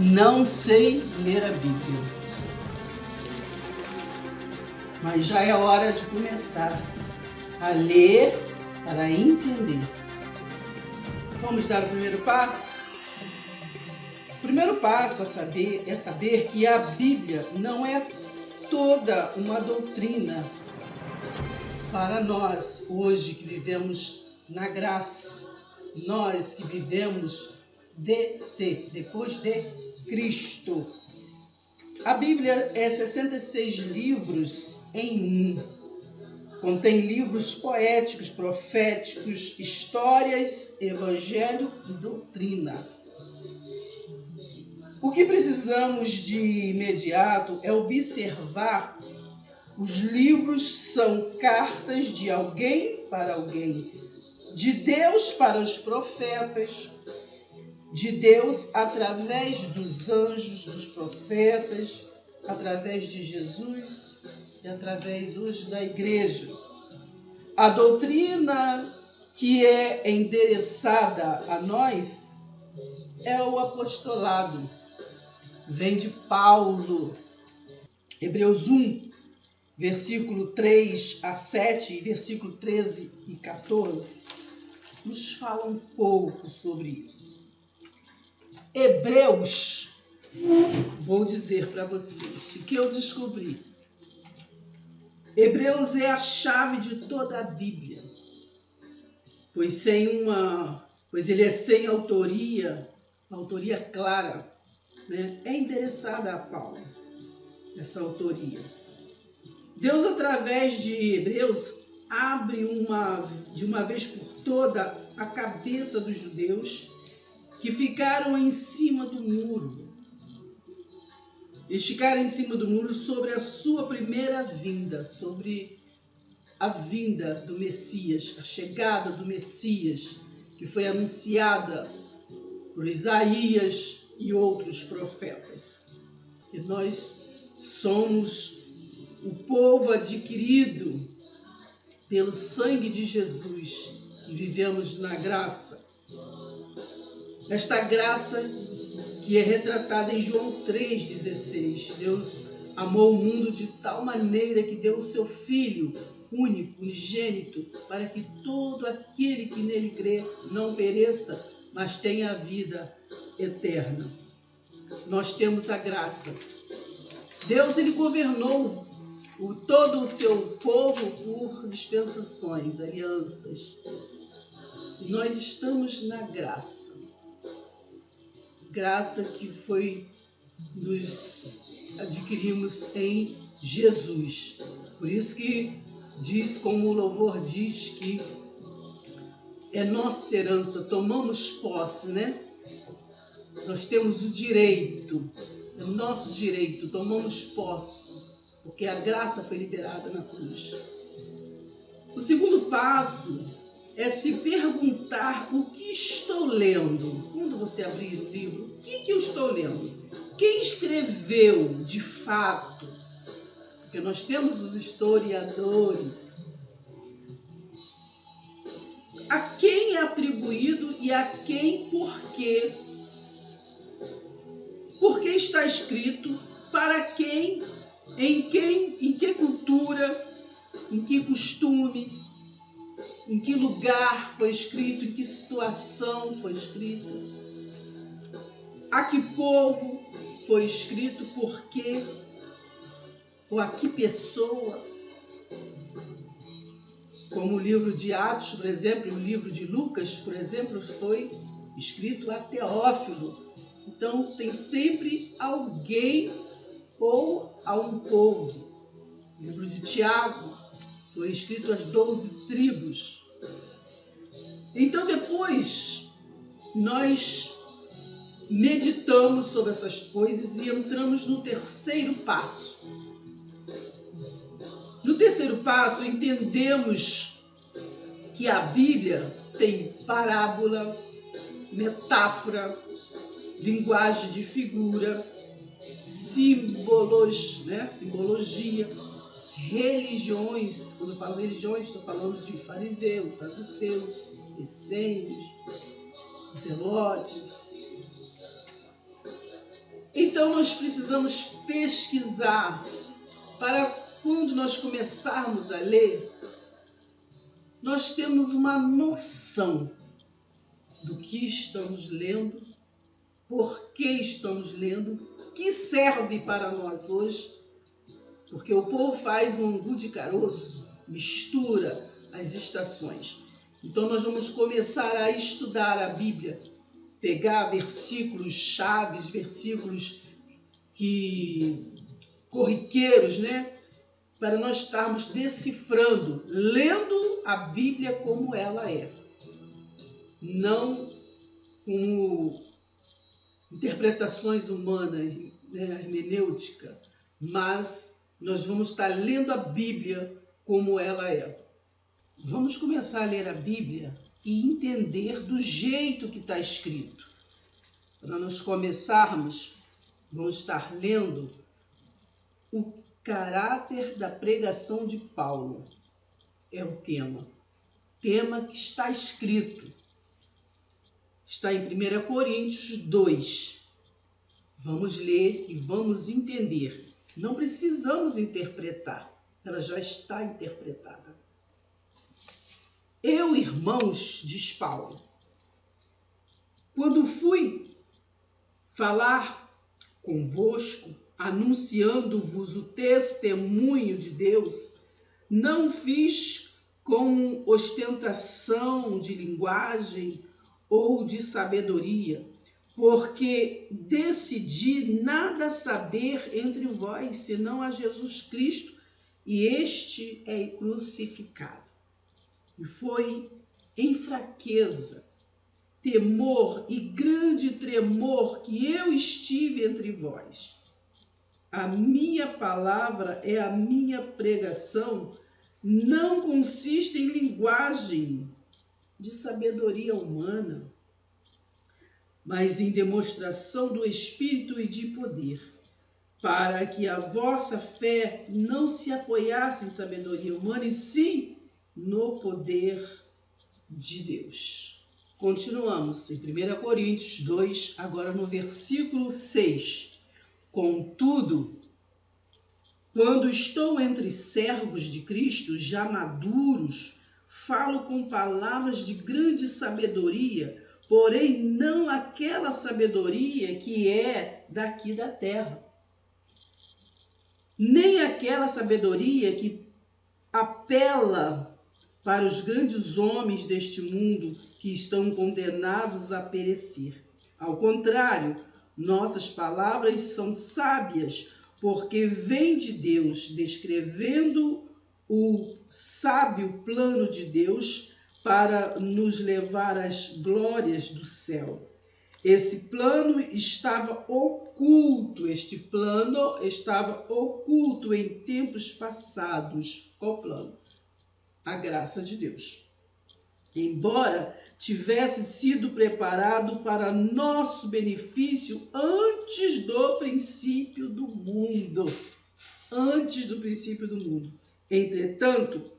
Não sei ler a Bíblia, mas já é hora de começar a ler para entender. Vamos dar o primeiro passo? O primeiro passo é saber que a Bíblia não é toda uma doutrina para nós hoje que vivemos na graça, nós que vivemos depois de Cristo. A Bíblia é 66 livros em um. Contém livros poéticos, proféticos, histórias, evangelho e doutrina. O que precisamos de imediato é observar: os livros são cartas de alguém para alguém, de Deus para os profetas, de Deus através dos anjos, dos profetas, através de Jesus e através hoje da igreja. A doutrina que é endereçada a nós é o apostolado. Vem de Paulo. Hebreus 1, versículo 3 a 7 e versículo 13 e 14 nos fala um pouco sobre isso. Hebreus, vou dizer para vocês o que eu descobri. Hebreus é a chave de toda a Bíblia, pois ele é sem autoria clara, né? É endereçada a Paulo, essa autoria. Deus, através de Hebreus, abre de uma vez por toda a cabeça dos judeus que ficaram em cima do muro. Eles ficaram em cima do muro sobre a sua primeira vinda, sobre a vinda do Messias, a chegada do Messias, que foi anunciada por Isaías e outros profetas. Que nós somos o povo adquirido pelo sangue de Jesus e vivemos na graça. Esta graça que é retratada em João 3,16. Deus amou o mundo de tal maneira que deu o seu Filho único, unigênito, para que todo aquele que nele crê não pereça, mas tenha a vida eterna. Nós temos a graça. Deus, ele governou todo o seu povo por dispensações, alianças. E nós estamos na graça. Graça que nos adquirimos em Jesus. Por isso que diz, como o louvor diz, que é nossa herança, tomamos posse, né? Nós temos o direito, é o nosso direito, tomamos posse, porque a graça foi liberada na cruz. O segundo passo é se perguntar o que estou lendo. Quando você abrir o livro, o que eu estou lendo? Quem escreveu de fato? Porque nós temos os historiadores. A quem é atribuído e a quem por quê? Por que está escrito? Para quem? Em que cultura? Em que costume? Em que lugar foi escrito? Em que situação foi escrito? A que povo foi escrito? Por quê? Ou a que pessoa? Como o livro de Atos, por exemplo, o livro de Lucas, por exemplo, foi escrito a Teófilo. Então, tem sempre alguém ou a um povo. O livro de Tiago foi escrito às 12 tribos. Então, depois, nós meditamos sobre essas coisas e entramos no terceiro passo. No terceiro passo, entendemos que a Bíblia tem parábola, metáfora, linguagem de figura, simbologia, religiões. Quando eu falo religiões, estou falando de fariseus, saduceus, essênios, zelotes. Então nós precisamos pesquisar para quando nós começarmos a ler, nós temos uma noção do que estamos lendo, por que estamos lendo, que serve para nós hoje, porque o povo faz um angu de caroço, mistura as estações. Então nós vamos começar a estudar a Bíblia, pegar versículos chaves, versículos corriqueiros, né? Para nós estarmos decifrando, lendo a Bíblia como ela é. Não como interpretações humanas, né, hermenêutica, mas nós vamos estar lendo a Bíblia como ela é. Vamos começar a ler a Bíblia e entender do jeito que está escrito. Para nós começarmos, vamos estar lendo o caráter da pregação de Paulo. É o tema que está escrito. Está em 1 Coríntios 2. Vamos ler e vamos entender. Não precisamos interpretar, ela já está interpretada. Eu, irmãos, diz Paulo, quando fui falar convosco, anunciando-vos o testemunho de Deus, não fiz com ostentação de linguagem ou de sabedoria, porque decidi nada saber entre vós, senão a Jesus Cristo, e este é crucificado. E foi em fraqueza, temor e grande tremor que eu estive entre vós. A minha palavra é a minha pregação, não consiste em linguagem de sabedoria humana, mas em demonstração do Espírito e de poder, para que a vossa fé não se apoiasse em sabedoria humana, e sim no poder de Deus. Continuamos em 1 Coríntios 2, agora no versículo 6. Contudo, quando estou entre servos de Cristo, já maduros, falo com palavras de grande sabedoria, porém não aquela sabedoria que é daqui da terra, nem aquela sabedoria que apela para os grandes homens deste mundo que estão condenados a perecer. Ao contrário, nossas palavras são sábias, porque vêm de Deus, descrevendo o sábio plano de Deus para nos levar às glórias do céu. Este plano estava oculto em tempos passados. Qual plano? A graça de Deus. Embora tivesse sido preparado para nosso benefício antes do princípio do mundo. Antes do princípio do mundo. Entretanto,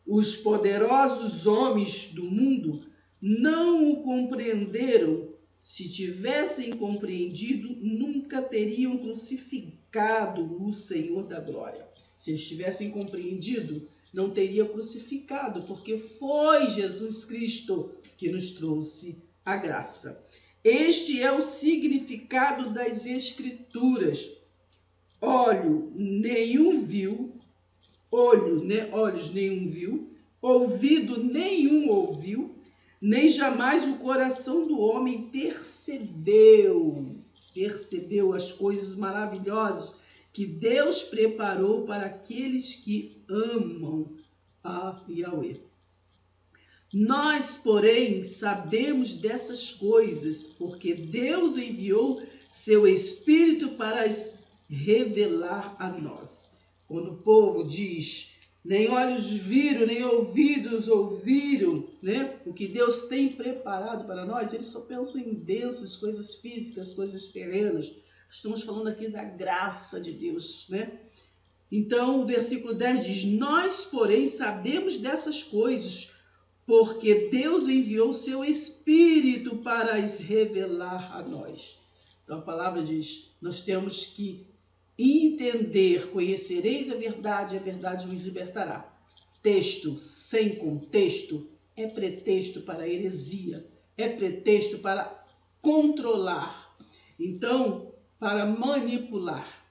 os poderosos homens do mundo não o compreenderam. Se tivessem compreendido, nunca teriam crucificado o Senhor da glória. Se eles tivessem compreendido, não teria crucificado, porque foi Jesus Cristo que nos trouxe a graça. Este é o significado das Escrituras. Olhos nenhum viu, ouvido nenhum ouviu, nem jamais o coração do homem percebeu as coisas maravilhosas que Deus preparou para aqueles que amam a Yahweh. Nós, porém, sabemos dessas coisas, porque Deus enviou seu Espírito para as revelar a nós. Quando o povo diz, nem olhos viram, nem ouvidos ouviram, né? O que Deus tem preparado para nós, eles só pensam em bênçãos, coisas físicas, coisas terrenas. Estamos falando aqui da graça de Deus, né? Então, o versículo 10 diz, nós, porém, sabemos dessas coisas, porque Deus enviou seu Espírito para as revelar a nós. Então a palavra diz, nós temos que entender, conhecereis a verdade vos libertará. Texto sem contexto é pretexto para heresia, é pretexto para controlar, então para manipular.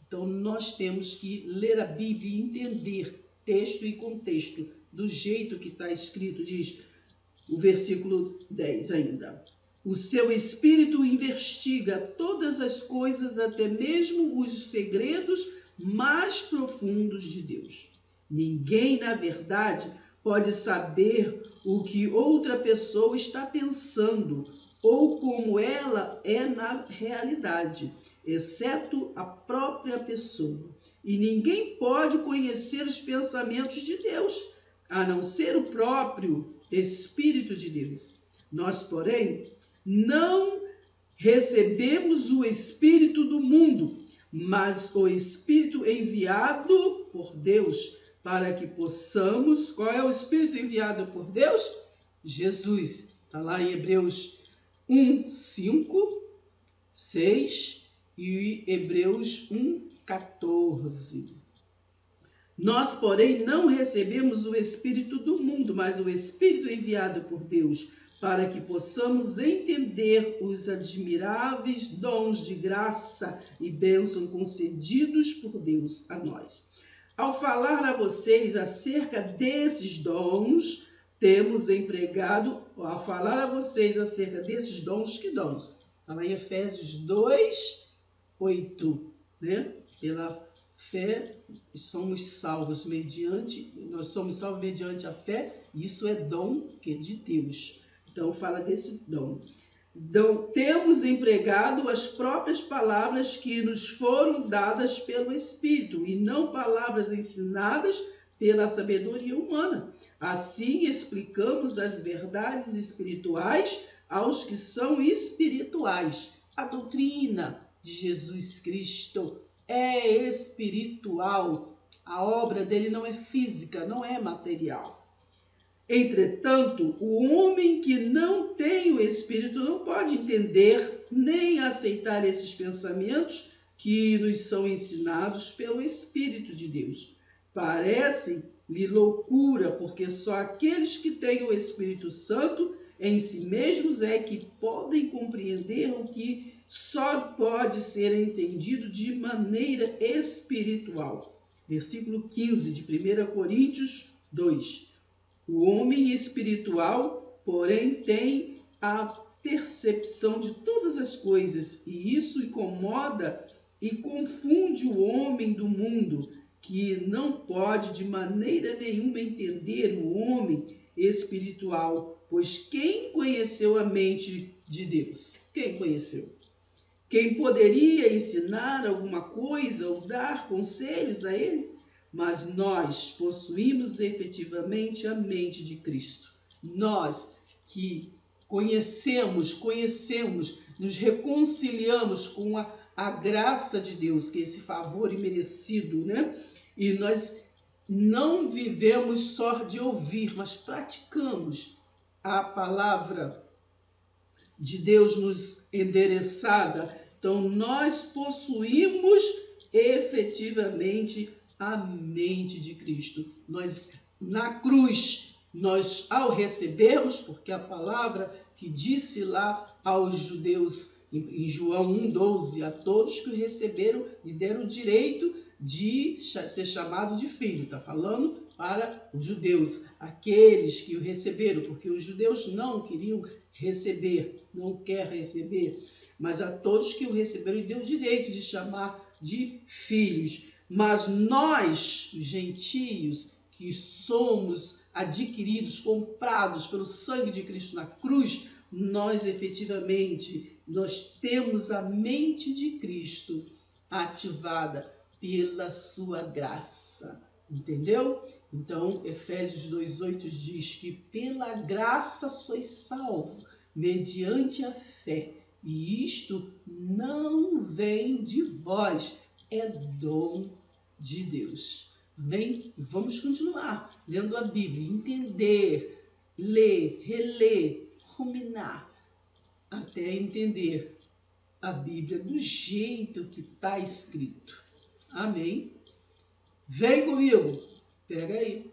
Então nós temos que ler a Bíblia e entender texto e contexto do jeito que está escrito, diz o versículo 10 ainda. O seu espírito investiga todas as coisas, até mesmo os segredos mais profundos de Deus. Ninguém, na verdade, pode saber o que outra pessoa está pensando ou como ela é na realidade, exceto a própria pessoa. E ninguém pode conhecer os pensamentos de Deus, a não ser o próprio Espírito de Deus. Nós, porém, não recebemos o Espírito do mundo, mas o Espírito enviado por Deus, para que possamos... Qual é o Espírito enviado por Deus? Jesus. Está lá em Hebreus 1, 5, 6 e Hebreus 1, 14. Nós, porém, não recebemos o Espírito do mundo, mas o Espírito enviado por Deus, para que possamos entender os admiráveis dons de graça e bênção concedidos por Deus a nós. Ao falar a vocês acerca desses dons, temos empregado, a falar a vocês acerca desses dons, que dons? Está lá em Efésios 2, 8, né? Pela fé somos salvos nós somos salvos mediante a fé, isso é dom de Deus. Então fala desse dom. Então, temos empregado as próprias palavras que nos foram dadas pelo Espírito, e não palavras ensinadas pela sabedoria humana. Assim explicamos as verdades espirituais aos que são espirituais. A doutrina de Jesus Cristo é espiritual. A obra dele não é física, não é material. Entretanto, o homem que não tem o Espírito não pode entender nem aceitar esses pensamentos que nos são ensinados pelo Espírito de Deus. Parece-lhe loucura, porque só aqueles que têm o Espírito Santo em si mesmos é que podem compreender o que só pode ser entendido de maneira espiritual. Versículo 15 de 1 Coríntios 2. O homem espiritual, porém, tem a percepção de todas as coisas, e isso incomoda e confunde o homem do mundo, que não pode de maneira nenhuma entender o homem espiritual, pois quem conheceu a mente de Deus? Quem conheceu? Quem poderia ensinar alguma coisa ou dar conselhos a ele? Mas nós possuímos efetivamente a mente de Cristo. Nós que conhecemos, nos reconciliamos com a graça de Deus, que é esse favor imerecido, né? E nós não vivemos só de ouvir, mas praticamos a palavra de Deus nos endereçada. Então, nós possuímos efetivamente a mente de Cristo. Nós, na cruz, nós ao recebermos, porque a palavra que disse lá aos judeus, em João 1,12, a todos que o receberam, lhe deram o direito de ser chamado de filho. Está falando para os judeus, aqueles que o receberam, porque os judeus não queriam receber, não quer receber, mas a todos que o receberam, lhe deu o direito de chamar de filhos. Mas nós, os gentios, que somos adquiridos, comprados pelo sangue de Cristo na cruz, nós efetivamente, nós temos a mente de Cristo ativada pela sua graça. Entendeu? Então, Efésios 2,8 diz que pela graça sois salvos, mediante a fé. E isto não vem de vós, é dom de Deus. Amém? E vamos continuar lendo a Bíblia, entender, ler, reler, ruminar, até entender a Bíblia do jeito que está escrito. Amém? Vem comigo. Pega aí.